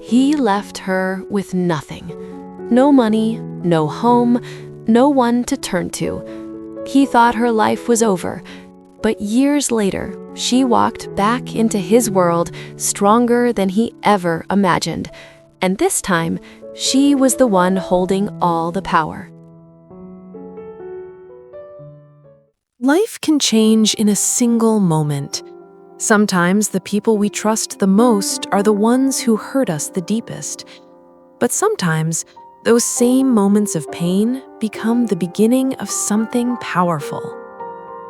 He left her with nothing. No money, no home, no one to turn to. He thought her life was over, but years later, she walked back into his world stronger than he ever imagined. And this time, she was the one holding all the power. Life can change in a single moment. Sometimes the people we trust the most are the ones who hurt us the deepest. But sometimes, those same moments of pain become the beginning of something powerful.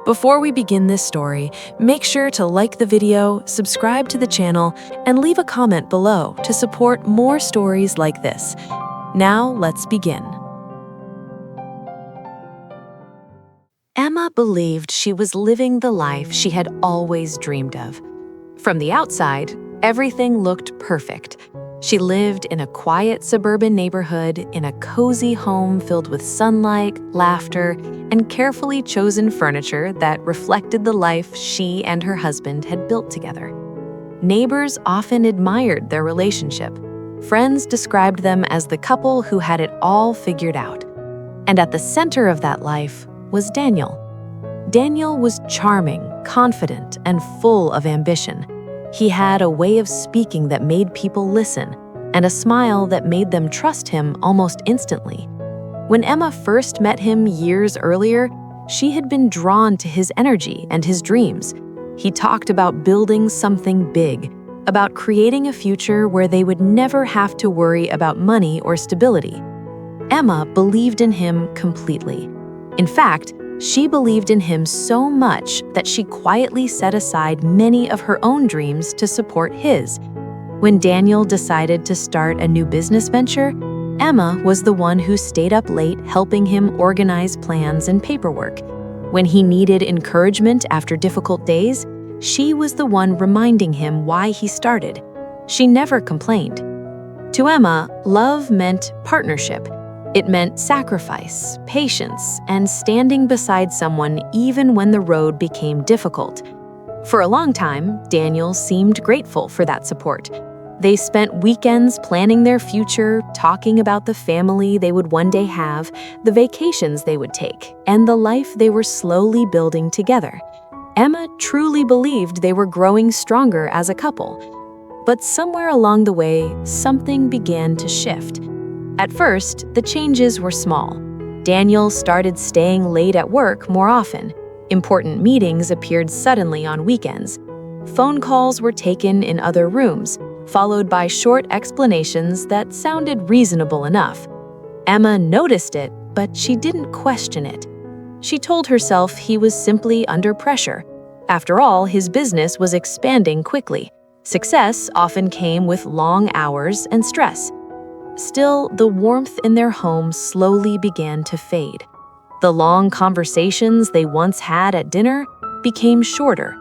Before we begin this story, make sure to like the video, subscribe to the channel, and leave a comment below to support more stories like this. Now, let's begin. Emma believed she was living the life she had always dreamed of. From the outside, everything looked perfect. She lived in a quiet suburban neighborhood in a cozy home filled with sunlight, laughter, and carefully chosen furniture that reflected the life she and her husband had built together. Neighbors often admired their relationship. Friends described them as the couple who had it all figured out. And at the center of that life was Daniel. Daniel was charming, confident, and full of ambition. He had a way of speaking that made people listen, and a smile that made them trust him almost instantly. When Emma first met him years earlier, she had been drawn to his energy and his dreams. He talked about building something big, about creating a future where they would never have to worry about money or stability. Emma believed in him completely. In fact, she believed in him so much that she quietly set aside many of her own dreams to support his. When Daniel decided to start a new business venture, Emma was the one who stayed up late helping him organize plans and paperwork. When he needed encouragement after difficult days, she was the one reminding him why he started. She never complained. To Emma, love meant partnership. It meant sacrifice, patience, and standing beside someone even when the road became difficult. For a long time, Daniel seemed grateful for that support. They spent weekends planning their future, talking about the family they would one day have, the vacations they would take, and the life they were slowly building together. Emma truly believed they were growing stronger as a couple. But somewhere along the way, something began to shift. At first, the changes were small. Daniel started staying late at work more often. Important meetings appeared suddenly on weekends. Phone calls were taken in other rooms, followed by short explanations that sounded reasonable enough. Emma noticed it, but she didn't question it. She told herself he was simply under pressure. After all, his business was expanding quickly. Success often came with long hours and stress. Still, the warmth in their home slowly began to fade. The long conversations they once had at dinner became shorter.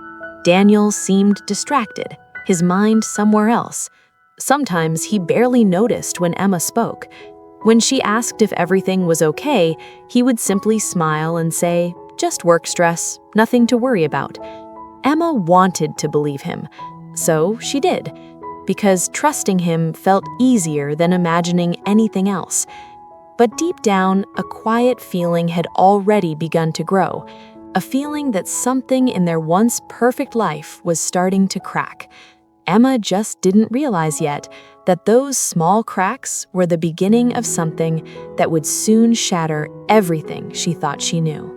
Daniel seemed distracted, his mind somewhere else. Sometimes he barely noticed when Emma spoke. When she asked if everything was okay, he would simply smile and say, "Just work stress, nothing to worry about." Emma wanted to believe him, so she did, because trusting him felt easier than imagining anything else. But deep down, a quiet feeling had already begun to grow, a feeling that something in their once perfect life was starting to crack. Emma just didn't realize yet that those small cracks were the beginning of something that would soon shatter everything she thought she knew.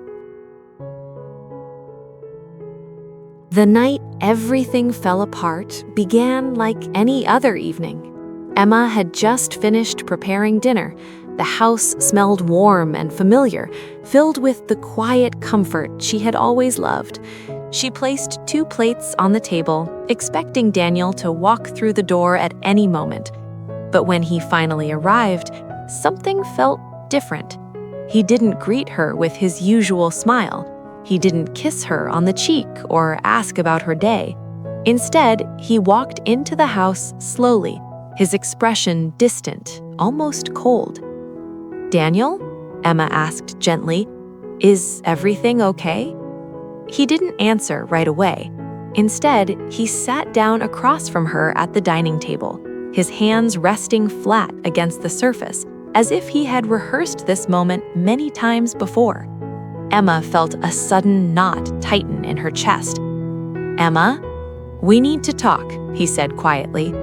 The night everything fell apart began like any other evening. Emma had just finished preparing dinner. The house smelled warm and familiar, filled with the quiet comfort she had always loved. She placed 2 plates on the table, expecting Daniel to walk through the door at any moment. But when he finally arrived, something felt different. He didn't greet her with his usual smile. He didn't kiss her on the cheek or ask about her day. Instead, he walked into the house slowly, his expression distant, almost cold. "Daniel?" Emma asked gently. "Is everything okay?" He didn't answer right away. Instead, he sat down across from her at the dining table. his hands resting flat against the surface, as if he had rehearsed this moment many times before. Emma felt a sudden knot tighten in her chest. "Emma, we need to talk," he said quietly.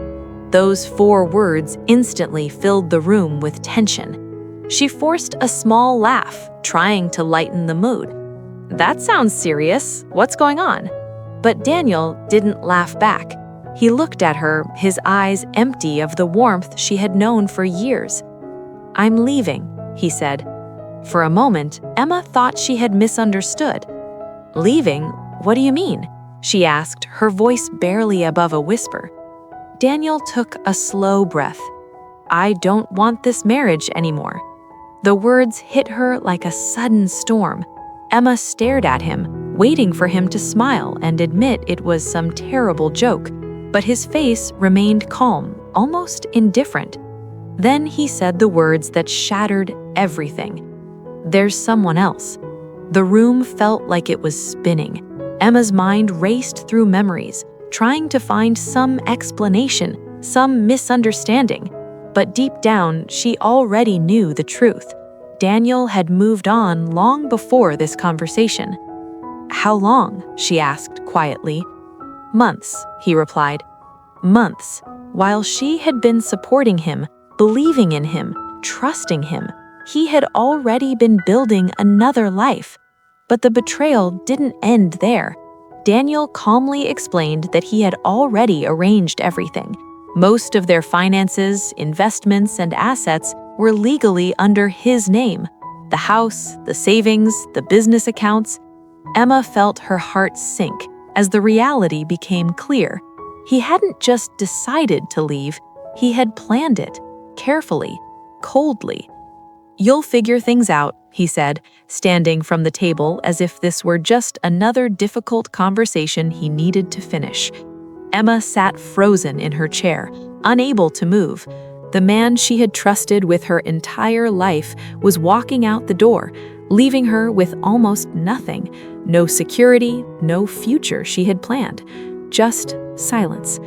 Those 4 words instantly filled the room with tension. She forced a small laugh, trying to lighten the mood. "That sounds serious. What's going on?" But Daniel didn't laugh back. He looked at her, his eyes empty of the warmth she had known for years. "I'm leaving," he said. For a moment, Emma thought she had misunderstood. "Leaving? What do you mean?" she asked, her voice barely above a whisper. Daniel took a slow breath. "I don't want this marriage anymore." The words hit her like a sudden storm. Emma stared at him, waiting for him to smile and admit it was some terrible joke, but his face remained calm, almost indifferent. Then he said the words that shattered everything. "There's someone else." The room felt like it was spinning. Emma's mind raced through memories, trying to find some explanation, some misunderstanding. But deep down, she already knew the truth. Daniel had moved on long before this conversation. "How long?" she asked quietly. "Months," he replied. Months, while she had been supporting him, believing in him, trusting him. He had already been building another life. But the betrayal didn't end there. Daniel calmly explained that he had already arranged everything. Most of their finances, investments, and assets were legally under his name. The house, the savings, the business accounts. Emma felt her heart sink as the reality became clear. He hadn't just decided to leave, he had planned it, carefully, coldly. "You'll figure things out," he said, standing from the table as if this were just another difficult conversation he needed to finish. Emma sat frozen in her chair, unable to move. The man she had trusted with her entire life was walking out the door, leaving her with almost nothing. No security, no future she had planned. Just silence.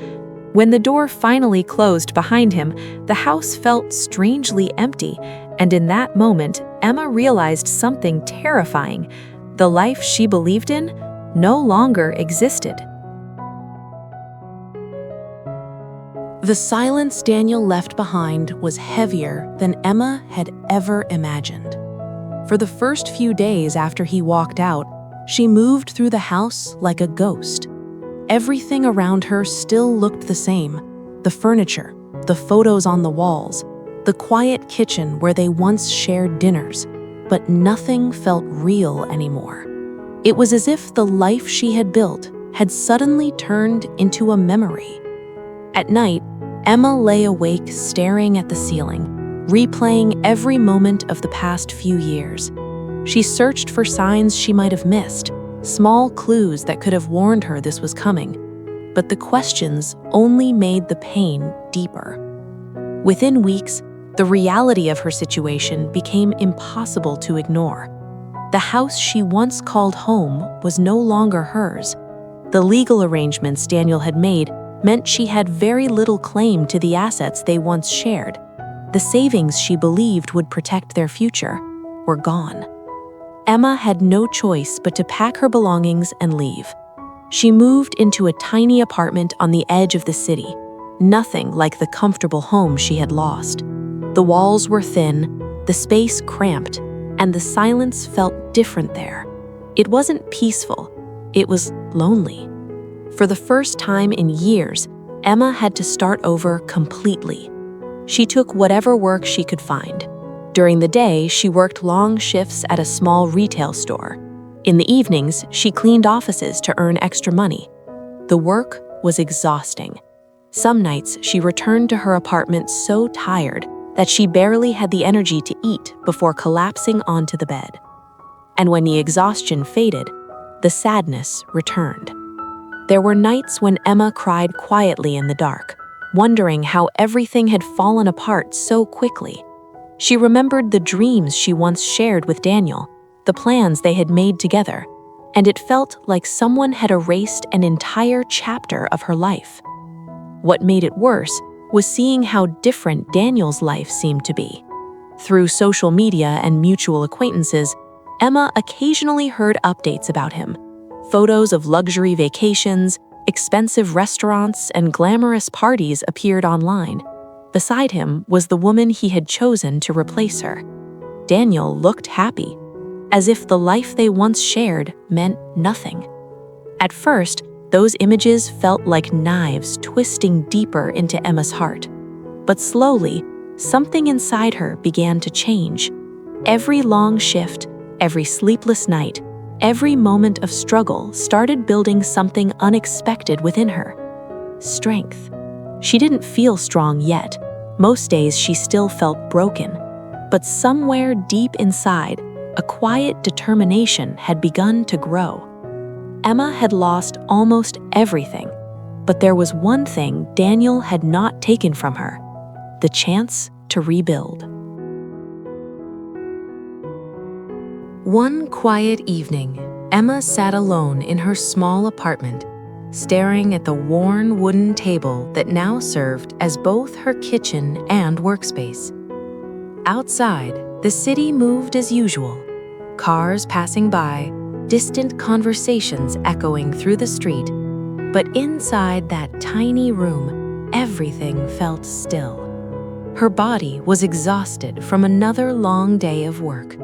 When the door finally closed behind him, the house felt strangely empty, and in that moment, Emma realized something terrifying. The life she believed in no longer existed. The silence Daniel left behind was heavier than Emma had ever imagined. For the first few days after he walked out, she moved through the house like a ghost. Everything around her still looked the same. The furniture, the photos on the walls, the quiet kitchen where they once shared dinners, but nothing felt real anymore. It was as if the life she had built had suddenly turned into a memory. At night, Emma lay awake staring at the ceiling, replaying every moment of the past few years. She searched for signs she might have missed, small clues that could have warned her this was coming. But the questions only made the pain deeper. Within weeks, the reality of her situation became impossible to ignore. The house she once called home was no longer hers. The legal arrangements Daniel had made meant she had very little claim to the assets they once shared. The savings she believed would protect their future were gone. Emma had no choice but to pack her belongings and leave. She moved into a tiny apartment on the edge of the city, nothing like the comfortable home she had lost. The walls were thin, the space cramped, and the silence felt different there. It wasn't peaceful, it was lonely. For the first time in years, Emma had to start over completely. She took whatever work she could find. During the day, she worked long shifts at a small retail store. In the evenings, she cleaned offices to earn extra money. The work was exhausting. Some nights, she returned to her apartment so tired that she barely had the energy to eat before collapsing onto the bed. And when the exhaustion faded, the sadness returned. There were nights when Emma cried quietly in the dark, wondering how everything had fallen apart so quickly. She remembered the dreams she once shared with Daniel, the plans they had made together, and it felt like someone had erased an entire chapter of her life. What made it worse was seeing how different Daniel's life seemed to be. Through social media and mutual acquaintances, Emma occasionally heard updates about him. Photos of luxury vacations, expensive restaurants, and glamorous parties appeared online. Beside him was the woman he had chosen to replace her. Daniel looked happy, as if the life they once shared meant nothing. At first, those images felt like knives twisting deeper into Emma's heart. But slowly, something inside her began to change. Every long shift, every sleepless night, every moment of struggle started building something unexpected within her. Strength. She didn't feel strong yet. Most days she still felt broken. But somewhere deep inside, a quiet determination had begun to grow. Emma had lost almost everything, but there was one thing Daniel had not taken from her: the chance to rebuild. One quiet evening, Emma sat alone in her small apartment, staring at the worn wooden table that now served as both her kitchen and workspace. Outside, the city moved as usual, cars passing by, distant conversations echoing through the street. But inside that tiny room, everything felt still. Her body was exhausted from another long day of work.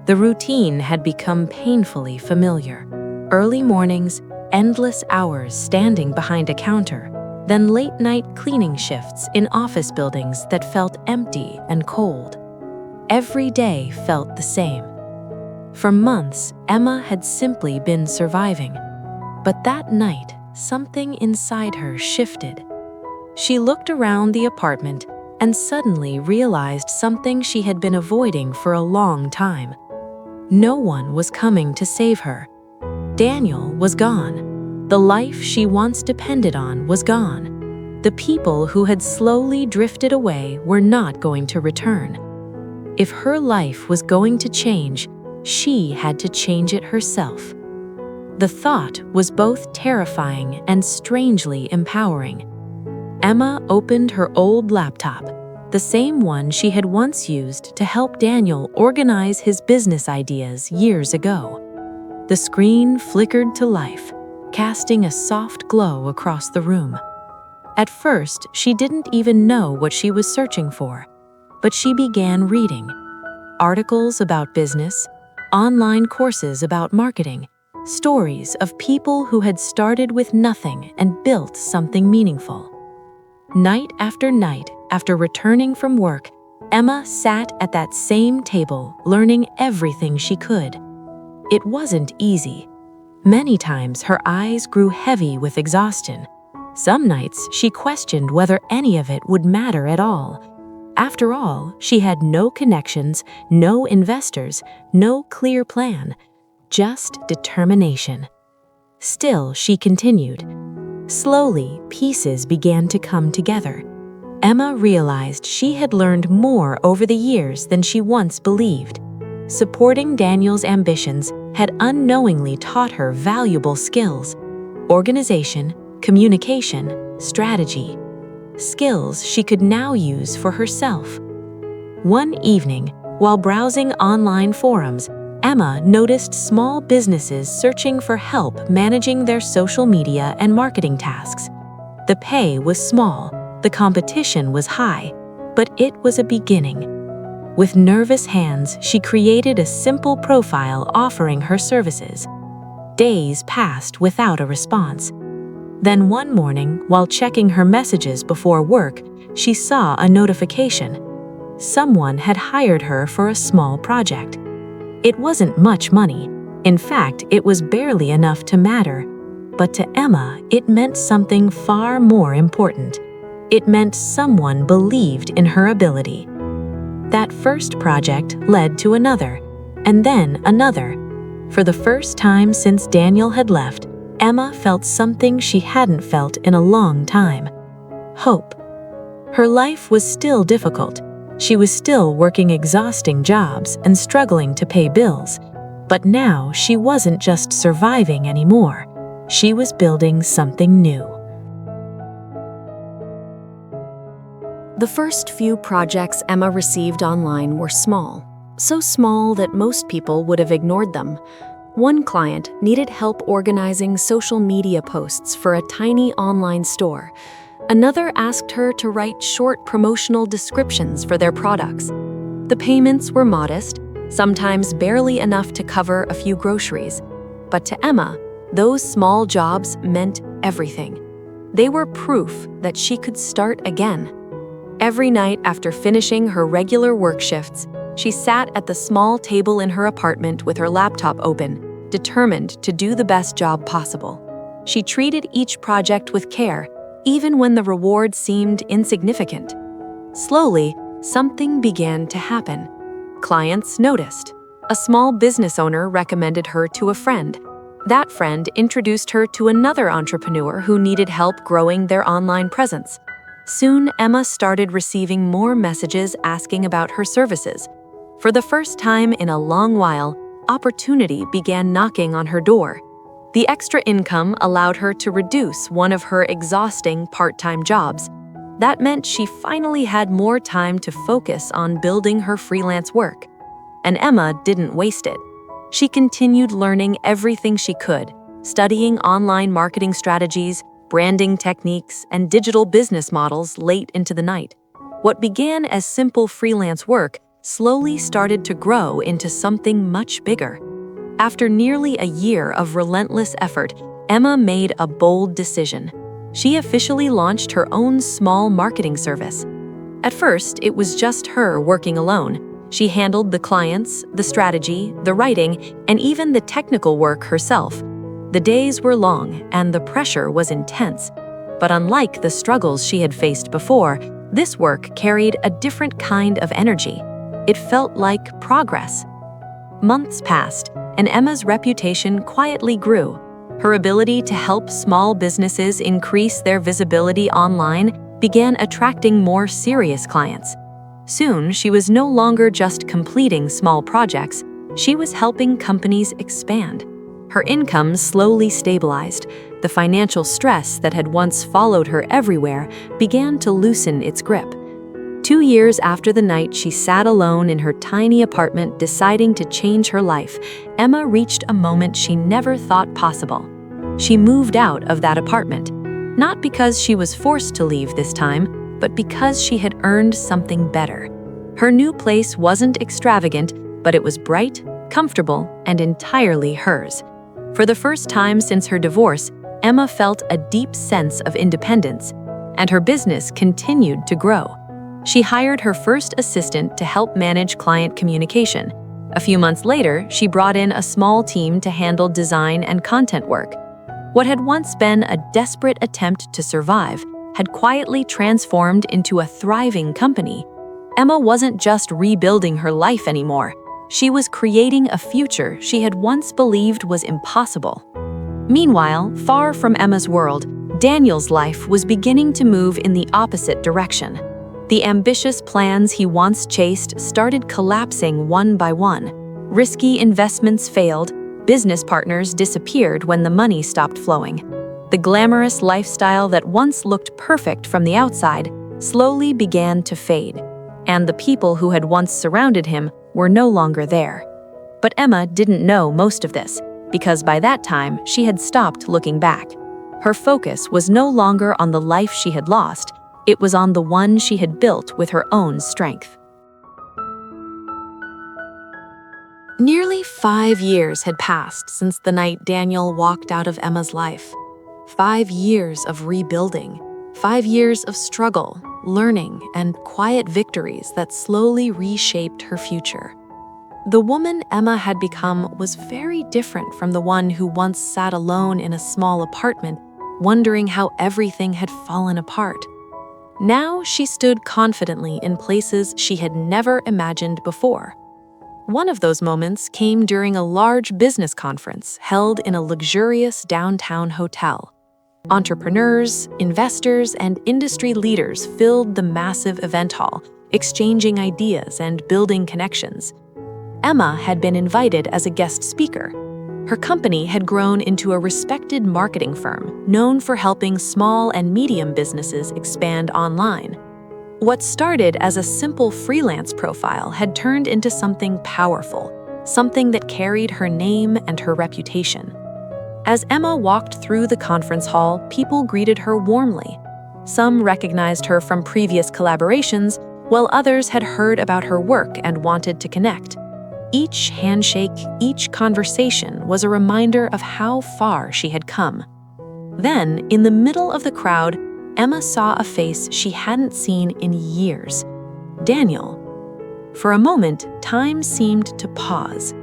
The routine had become painfully familiar. Early mornings, endless hours standing behind a counter, then late-night cleaning shifts in office buildings that felt empty and cold. Every day felt the same. For months, Emma had simply been surviving. But that night, something inside her shifted. She looked around the apartment and suddenly realized something she had been avoiding for a long time. No one was coming to save her. Daniel was gone. The life she once depended on was gone. The people who had slowly drifted away were not going to return. If her life was going to change, she had to change it herself. The thought was both terrifying and strangely empowering. Emma opened her old laptop, the same one she had once used to help Daniel organize his business ideas years ago. The screen flickered to life, casting a soft glow across the room. At first, she didn't even know what she was searching for, but she began reading. Articles about business, online courses about marketing, stories of people who had started with nothing and built something meaningful. Night after night, after returning from work, Emma sat at that same table, learning everything she could. It wasn't easy. Many times her eyes grew heavy with exhaustion. Some nights she questioned whether any of it would matter at all. After all, she had no connections, no investors, no clear plan, just determination. Still, she continued. Slowly, pieces began to come together. Emma realized she had learned more over the years than she once believed. Supporting Daniel's ambitions had unknowingly taught her valuable skills: organization, communication, strategy. Skills she could now use for herself. One evening, while browsing online forums, Emma noticed small businesses searching for help managing their social media and marketing tasks. The pay was small, the competition was high, but it was a beginning. With nervous hands, she created a simple profile offering her services. Days passed without a response. Then one morning, while checking her messages before work, she saw a notification. Someone had hired her for a small project. It wasn't much money. In fact, it was barely enough to matter. But to Emma, it meant something far more important. It meant someone believed in her ability. That first project led to another, and then another. For the first time since Daniel had left, Emma felt something she hadn't felt in a long time: hope. Her life was still difficult. She was still working exhausting jobs and struggling to pay bills. But now she wasn't just surviving anymore. She was building something new. The first few projects Emma received online were small, so small that most people would have ignored them. One client needed help organizing social media posts for a tiny online store. Another asked her to write short promotional descriptions for their products. The payments were modest, sometimes barely enough to cover a few groceries. But to Emma, those small jobs meant everything. They were proof that she could start again. Every night after finishing her regular work shifts, she sat at the small table in her apartment with her laptop open, determined to do the best job possible. She treated each project with care, even when the reward seemed insignificant. Slowly, something began to happen. Clients noticed. A small business owner recommended her to a friend. That friend introduced her to another entrepreneur who needed help growing their online presence. Soon, Emma started receiving more messages asking about her services. For the first time in a long while, opportunity began knocking on her door. The extra income allowed her to reduce one of her exhausting part-time jobs. That meant she finally had more time to focus on building her freelance work. And Emma didn't waste it. She continued learning everything she could, studying online marketing strategies, branding techniques, and digital business models late into the night. What began as simple freelance work slowly started to grow into something much bigger. After nearly a year of relentless effort, Emma made a bold decision. She officially launched her own small marketing service. At first, it was just her working alone. She handled the clients, the strategy, the writing, and even the technical work herself. The days were long, and the pressure was intense. But unlike the struggles she had faced before, this work carried a different kind of energy. It felt like progress. Months passed, and Emma's reputation quietly grew. Her ability to help small businesses increase their visibility online began attracting more serious clients. Soon, she was no longer just completing small projects, she was helping companies expand. Her income slowly stabilized. The financial stress that had once followed her everywhere began to loosen its grip. 2 years after the night she sat alone in her tiny apartment deciding to change her life, Emma reached a moment she never thought possible. She moved out of that apartment, not because she was forced to leave this time, but because she had earned something better. Her new place wasn't extravagant, but it was bright, comfortable, and entirely hers. For the first time since her divorce, Emma felt a deep sense of independence, and her business continued to grow. She hired her first assistant to help manage client communication. A few months later, she brought in a small team to handle design and content work. What had once been a desperate attempt to survive had quietly transformed into a thriving company. Emma wasn't just rebuilding her life anymore. She was creating a future she had once believed was impossible. Meanwhile, far from Emma's world, Daniel's life was beginning to move in the opposite direction. The ambitious plans he once chased started collapsing one by one. Risky investments failed, business partners disappeared when the money stopped flowing. The glamorous lifestyle that once looked perfect from the outside slowly began to fade, and the people who had once surrounded him were no longer there. But Emma didn't know most of this, because by that time she had stopped looking back. Her focus was no longer on the life she had lost, it was on the one she had built with her own strength. Nearly 5 years had passed since the night Daniel walked out of Emma's life. 5 years of rebuilding, 5 years of struggle, learning, and quiet victories that slowly reshaped her future. The woman Emma had become was very different from the one who once sat alone in a small apartment, wondering how everything had fallen apart. Now she stood confidently in places she had never imagined before. One of those moments came during a large business conference held in a luxurious downtown hotel. Entrepreneurs, investors, and industry leaders filled the massive event hall, exchanging ideas and building connections. Emma had been invited as a guest speaker. Her company had grown into a respected marketing firm known for helping small and medium businesses expand online. What started as a simple freelance profile had turned into something powerful, something that carried her name and her reputation. As Emma walked through the conference hall, people greeted her warmly. Some recognized her from previous collaborations, while others had heard about her work and wanted to connect. Each handshake, each conversation was a reminder of how far she had come. Then, in the middle of the crowd, Emma saw a face she hadn't seen in years: Daniel. For a moment, time seemed to pause.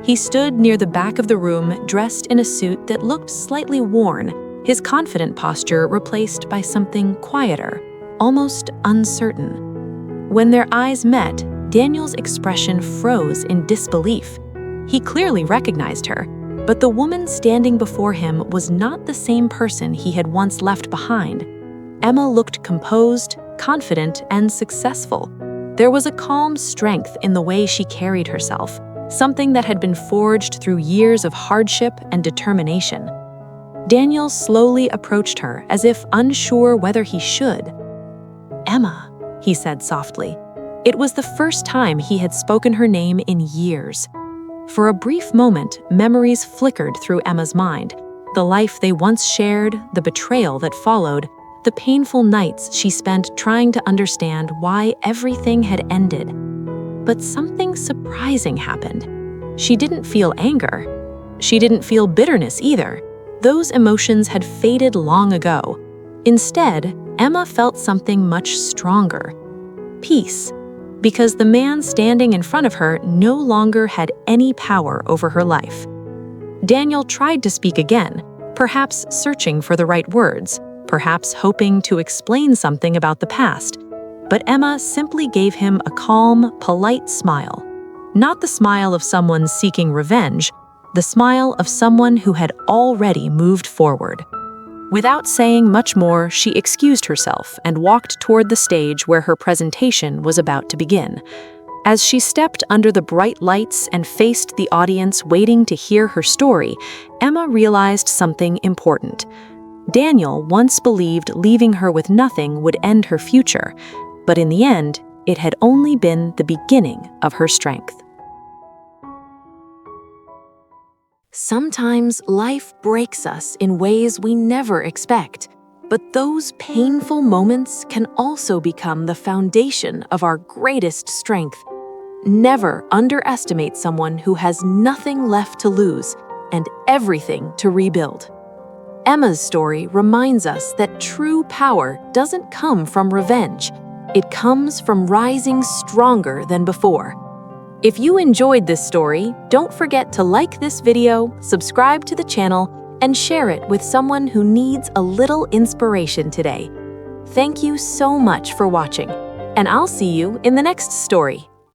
He stood near the back of the room, dressed in a suit that looked slightly worn, his confident posture replaced by something quieter, almost uncertain. When their eyes met, Daniel's expression froze in disbelief. He clearly recognized her, but the woman standing before him was not the same person he had once left behind. Emma looked composed, confident, and successful. There was a calm strength in the way she carried herself, something that had been forged through years of hardship and determination. Daniel slowly approached her as if unsure whether he should. "Emma," he said softly. It was the first time he had spoken her name in years. For a brief moment, memories flickered through Emma's mind. The life they once shared, the betrayal that followed, the painful nights she spent trying to understand why everything had ended. But something surprising happened. She didn't feel anger. She didn't feel bitterness either. Those emotions had faded long ago. Instead, Emma felt something much stronger: peace. Because the man standing in front of her no longer had any power over her life. Daniel tried to speak again, perhaps searching for the right words, perhaps hoping to explain something about the past. But Emma simply gave him a calm, polite smile. Not the smile of someone seeking revenge, the smile of someone who had already moved forward. Without saying much more, she excused herself and walked toward the stage where her presentation was about to begin. As she stepped under the bright lights and faced the audience waiting to hear her story, Emma realized something important. Daniel once believed leaving her with nothing would end her future, but in the end, it had only been the beginning of her strength. Sometimes life breaks us in ways we never expect, but those painful moments can also become the foundation of our greatest strength. Never underestimate someone who has nothing left to lose and everything to rebuild. Emma's story reminds us that true power doesn't come from revenge. It comes from rising stronger than before. If you enjoyed this story, don't forget to like this video, subscribe to the channel, and share it with someone who needs a little inspiration today. Thank you so much for watching, and I'll see you in the next story.